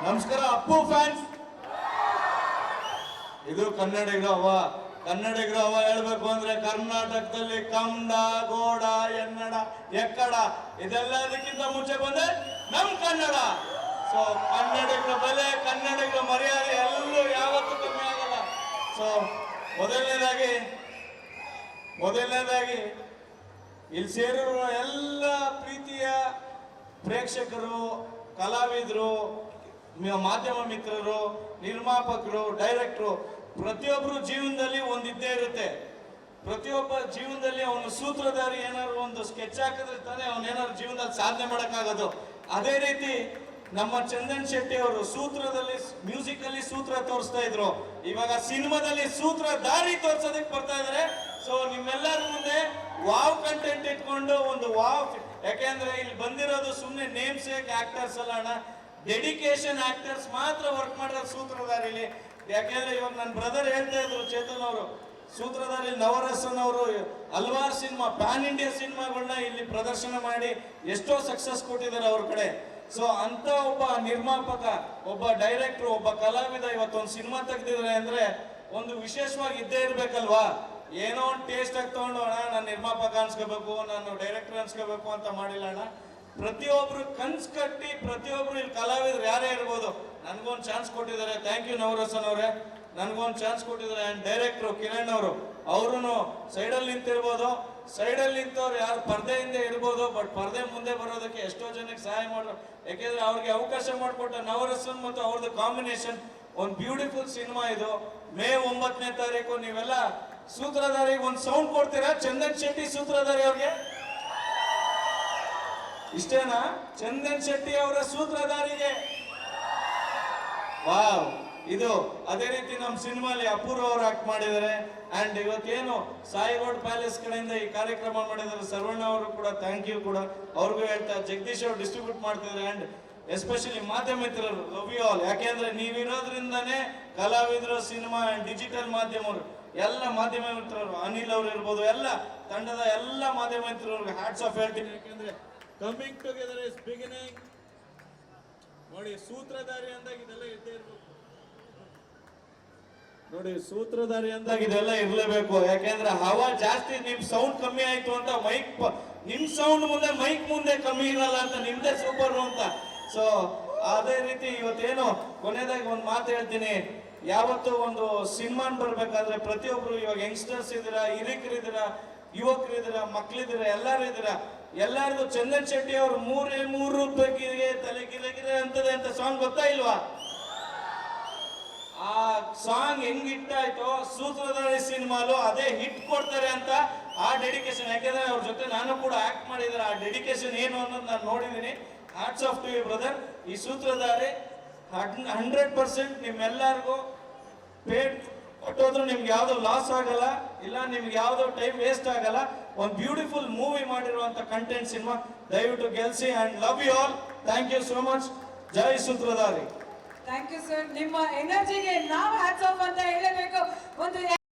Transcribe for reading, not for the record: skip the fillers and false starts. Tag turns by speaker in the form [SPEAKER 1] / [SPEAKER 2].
[SPEAKER 1] ನಮಸ್ಕಾರ ಅಪ್ಪು ಫ್ಯಾನ್ಸ್. ಇದು ಕನ್ನಡಿಗರ ಹವ ಹೇಳ್ಬೇಕು ಅಂದ್ರೆ ಕರ್ನಾಟಕದಲ್ಲಿ ಕನ್ನಡ, ಗೋಡ, ಎನ್ನಡ, ಎಕ್ಕಡ ಇದೆಲ್ಲದಕ್ಕಿಂತ ಮುಂಚೆ ಬಂದ್ರೆ ನಮ್ ಕನ್ನಡ. ಸೊ ಕನ್ನಡಿಗರ ಬೆಲೆ, ಕನ್ನಡಿಗರ ಮರ್ಯಾದೆ ಎಲ್ಲೂ ಯಾವತ್ತೂ ಕಮ್ಮಿ ಆಗಲ್ಲ. ಸೊ ಮೊದಲನೇದಾಗಿ ಇಲ್ಲಿ ಸೇರಿರುವ ಎಲ್ಲ ಪ್ರೀತಿಯ ಪ್ರೇಕ್ಷಕರು, ಕಲಾವಿದರು, ಮಾಧ್ಯಮ ಮಿತ್ರರು, ನಿರ್ಮಾಪಕರು, ಡೈರೆಕ್ಟ್ರು, ಪ್ರತಿಯೊಬ್ಬರು ಜೀವನದಲ್ಲಿ ಒಂದಿದ್ದೇ ಇರುತ್ತೆ. ಪ್ರತಿಯೊಬ್ಬ ಜೀವನದಲ್ಲಿ ಅವನು ಸೂತ್ರಧಾರಿ ಏನಾದ್ರು ಒಂದು ಸ್ಕೆಚ್ ಹಾಕಿದ್ರೆ ತಾನೇ ಅವನೇನಾದ್ರು ಜೀವನದಲ್ಲಿ ಸಾಧನೆ ಮಾಡೋಕ್ಕಾಗೋದು. ಅದೇ ರೀತಿ ನಮ್ಮ ಚಂದನ್ ಶೆಟ್ಟಿ ಅವರು ಸೂತ್ರದಲ್ಲಿ, ಮ್ಯೂಸಿಕ್ ಅಲ್ಲಿ ಸೂತ್ರ ತೋರಿಸ್ತಾ ಇದ್ರು, ಇವಾಗ ಸಿನಿಮಾದಲ್ಲಿ ಸೂತ್ರಧಾರಿ ತೋರ್ಸೋದಕ್ಕೆ ಬರ್ತಾ ಇದಾರೆ. ಸೊ ನಿಮ್ಮೆಲ್ಲರ ಮುಂದೆ ವಾವ್ ಕಂಟೆಂಟ್ ಇಟ್ಕೊಂಡು ಒಂದು ವಾವ್, ಯಾಕೆಂದ್ರೆ ಇಲ್ಲಿ ಬಂದಿರೋದು ಸುಮ್ಮನೆ ನೇಮ್ ಸೇಕ್ ಆಕ್ಟರ್ಸ್ ಅಲ್ಲ ಅಣ್ಣ, ಡೆಡಿಕೇಶನ್ ಆಕ್ಟರ್ಸ್ ಮಾತ್ರ ವರ್ಕ್ ಮಾಡಿರೋದು ಸೂತ್ರಧಾರಿಲಿ. ಯಾಕೆಂದ್ರೆ ಇವಾಗ ನನ್ನ ಬ್ರದರ್ ಹೇಳ್ತಾ ಇದ್ರು, ಚೇತನ್ ಅವರು, ಸೂತ್ರಧಾರಿ ನವರಸನ್ ಅವರು ಹಲವಾರು ಸಿನಿಮಾ, ಪ್ಯಾನ್ ಇಂಡಿಯಾ ಸಿನಿಮಾಗಳನ್ನ ಇಲ್ಲಿ ಪ್ರದರ್ಶನ ಮಾಡಿ ಎಷ್ಟೋ ಸಕ್ಸಸ್ ಕೊಟ್ಟಿದ್ದಾರೆ ಅವ್ರ ಕಡೆ. ಸೊ ಅಂತ ಒಬ್ಬ ನಿರ್ಮಾಪಕ, ಒಬ್ಬ ಡೈರೆಕ್ಟರ್, ಒಬ್ಬ ಕಲಾವಿದ ಇವತ್ತೊಂದು ಸಿನಿಮಾ ತೆಗ್ದಿದ್ದಾರೆ ಅಂದ್ರೆ ಒಂದು ವಿಶೇಷವಾಗಿ ಇದ್ದೇ ಇರ್ಬೇಕಲ್ವಾ. ಏನೋ ಒಂದು ಟೇಸ್ಟ್ ಆಗಿ ತಗೊಂಡು ಅಣ್ಣ ನಾನು ನಿರ್ಮಾಪಕ ಅನ್ಸ್ಕೋಬೇಕು, ನಾನು ಡೈರೆಕ್ಟರ್ ಅನ್ಸ್ಕೋಬೇಕು ಅಂತ ಮಾಡಿಲ್ಲ ಅಣ್ಣ. ಪ್ರತಿಯೊಬ್ರು ಕನ್ಸ್ ಕಟ್ಟಿ, ಪ್ರತಿಯೊಬ್ರು ಇಲ್ಲಿ ಕಲಾವಿದ್ರು ಯಾರೇ ಇರ್ಬೋದು, ನನ್ಗೊಂದು ಚಾನ್ಸ್ ಕೊಟ್ಟಿದ್ದಾರೆ. ಥ್ಯಾಂಕ್ ಯು ನವರಸನ್ ಅವರೇ, ನನ್ಗೊಂದು ಚಾನ್ಸ್ ಕೊಟ್ಟಿದ್ದಾರೆ. ಅಂಡ್ ಡೈರೆಕ್ಟ್ರು ಕಿರಣ್ ಅವರು, ಅವರು ಸೈಡಲ್ಲಿ ನಿಂತಿರ್ಬೋದು, ಸೈಡಲ್ಲಿ ನಿಂತವ್ರು ಯಾರು ಪರ್ದೆಯಿಂದ ಇರ್ಬೋದು, ಬಟ್ ಪರ್ದೆ ಮುಂದೆ ಬರೋದಕ್ಕೆ ಎಷ್ಟೋ ಜನಕ್ಕೆ ಸಹಾಯ ಮಾಡೋರು. ಯಾಕೆಂದ್ರೆ ಅವ್ರಿಗೆ ಅವಕಾಶ ಮಾಡಿಕೊಟ್ಟ ನವರಸನ್ ಮತ್ತು ಅವ್ರದ್ದು ಕಾಂಬಿನೇಷನ್ ಒಂದು ಬ್ಯೂಟಿಫುಲ್ ಸಿನಿಮಾ ಇದು. ಮೇ 9ನೇ ತಾರೀಕು ನೀವೆಲ್ಲ ಸೂತ್ರಧಾರಿಗೆ ಒಂದು ಸೌಂಡ್ ಕೊಡ್ತೀರಾ? ಚಂದನ್ ಶೆಟ್ಟಿ ಸೂತ್ರಧಾರಿ ಅವ್ರಿಗೆ ಇಷ್ಟೇನಾ? ಚಂದನ್ ಶೆಟ್ಟಿ ಅವರ ಸೂತ್ರಧಾರಿಗೆ ವಾವ್. ಇದು ಅದೇ ರೀತಿ ನಮ್ಮ ಸಿನಿಮಾಲಿ ಅಪೂರ್ವ ಅವರು ಆಕ್ಟ್ ಮಾಡಿದ್ದಾರೆ. ಅಂಡ್ ಇವತ್ತೇನು ಸಾಯಿ ರೋಡ್ ಪ್ಯಾಲೇಸ್ ಕಡೆಯಿಂದ ಈ ಕಾರ್ಯಕ್ರಮ ಮಾಡಿದ್ದಾರೆ, ಸರ್ವಣ್ಣ ಅವರು ಕೂಡ ಥ್ಯಾಂಕ್ ಯು ಕೂಡ ಅವ್ರಿಗೂ ಹೇಳ್ತಾ, ಜಗದೀಶ್ ಅವರು ಡಿಸ್ಟ್ರಿಬ್ಯೂಟ್ ಮಾಡ್ತಿದ್ದಾರೆ. ಅಂಡ್ ಎಸ್ಪೆಷಲಿ ಮಾಧ್ಯಮ ಮಿತ್ರರು, ಲವ್ ಯು ಆಲ್. ಯಾಕೆಂದ್ರೆ ನೀವಿರೋದ್ರಿಂದಾನೇ ಕಲಾವಿದರು, ಸಿನಿಮಾ ಅಂಡ್ ಡಿಜಿಟಲ್ ಮಾಧ್ಯಮರು, ಎಲ್ಲ ಮಾಧ್ಯಮ ಮಿತ್ರರು, ಅನಿಲ್ ಅವರು ಇರ್ಬೋದು, ಎಲ್ಲ ತಂಡದ ಎಲ್ಲ ಮಾಧ್ಯಮ ಮಿತ್ರರಿಗೆ ಹ್ಯಾಟ್ಸ್ ಆಫ್ ಹೇಳ್ತೀನಿ. ಯಾಕೆಂದ್ರೆ ಕಮಿಂಗ್ ಟುಗೆದರ್ ಇಸ್ ಬಿಗಿನಿಂಗ್. ನೋಡಿ, ಸೂತ್ರಧಾರಿ ಅಂದಾಗ ಇದೆಲ್ಲ ಇದ್ದೇ ಇರ್ಬೇಕು. ನೋಡಿ, ಸೂತ್ರಧಾರಿ ಅಂದಾಗ ಇದೆಲ್ಲ ಇರ್ಲೇಬೇಕು. ಯಾಕೆಂದ್ರೆ ಹವಾ ಜಾಸ್ತಿ, ನಿಮ್ ಸೌಂಡ್ ಕಮ್ಮಿ ಆಯ್ತು ಅಂತ ಮೈಕ್, ನಿಮ್ ಸೌಂಡ್ ಮುಂದೆ ಮೈಕ್ ಮುಂದೆ ಕಮ್ಮಿ ಇರಲ್ಲ ಅಂತ, ನಿಮ್ದೇ ಸೂಪರ್ ಅಂತ. ಸೊ ಅದೇ ರೀತಿ ಇವತ್ತೇನು ಕೊನೆಯದಾಗಿ ಒಂದು ಮಾತು ಹೇಳ್ತೀನಿ. ಯಾವತ್ತು ಒಂದು ಸಿನಿಮಾನ್ ಬರ್ಬೇಕಾದ್ರೆ ಪ್ರತಿಯೊಬ್ರು, ಇವಾಗ ಯಂಗ್ಸ್ಟರ್ಸ್ ಇದ್ದೀರಾ, ಹಿರಿಕರಿದ್ದೀರಾ, ಯುವಕರಿದ್ದೀರಾ, ಮಕ್ಳಿದ್ದೀರಾ, ಎಲ್ಲರೂ ಇದ್ದೀರಾ. ಎಲ್ಲಾರ್ದು ಚಂದನ್ ಶೆಟ್ಟಿ ಅವರು 3 ರೂಪಾಯಿಗೆ ತಲೆ ಗಿರೆ ಅಂತದೆ ಅಂತ ಸಾಂಗ್ ಗೊತ್ತಾ ಇಲ್ವಾ? ಆ ಸಾಂಗ್ ಹೆಂಗ್ ಹಿಟ್ ಆಯ್ತೋ, ಸೂತ್ರಧಾರಿ ಸಿನಿಮಾಲು ಅದೇ ಹಿಟ್ ಕೊಡ್ತಾರೆ ಅಂತ ಆ ಡೆಡಿಕೇಶನ್. ಯಾಕೆಂದ್ರೆ ಅವ್ರ ಜೊತೆ ನಾನು ಕೂಡ ಆಕ್ಟ್ ಮಾಡಿದ್ದಾರೆ. ಆ ಡೆಡಿಕೇಶನ್ ಏನು ಅನ್ನೋದು ನಾನು ನೋಡಿದ್ದೀನಿ. Hats off to you brother. ಈ ಸೂತ್ರಧಾರಿ 100% ನಿಮ್ಮೆಲ್ಲರಿಗೂ ಪೇಡ್ ಕೊಟ್ಟೋದ್ರು ನಿಮ್ಗೆ ಯಾವ್ದು ಲಾಸ್ ಆಗಲ್ಲ, ಇಲ್ಲ ನಿಮ್ಗೆ ಯಾವ್ದು ಟೈಮ್ ವೇಸ್ಟ್ ಆಗಲ್ಲ. ಒಂದು ಬ್ಯೂಟಿಫುಲ್ ಮೂವಿ ಮಾಡಿರುವಂತ ಕಂಟೆಂಟ್ ಸಿನಿಮಾ, ದಯವಿಟ್ಟು ಗೆಲ್ಸಿ. And love you all. Thank you so much. ಜೈ ಸೂತ್ರಧಾರಿ.
[SPEAKER 2] Thank you sir. ನಿಮ್ಮ ಎನರ್ಜಿಗೆ ನಾವು ಹ್ಯಾಟ್ಸ್ ಆಫ್ ಅಂತ ಹೇಳಬೇಕು. ಒಂದು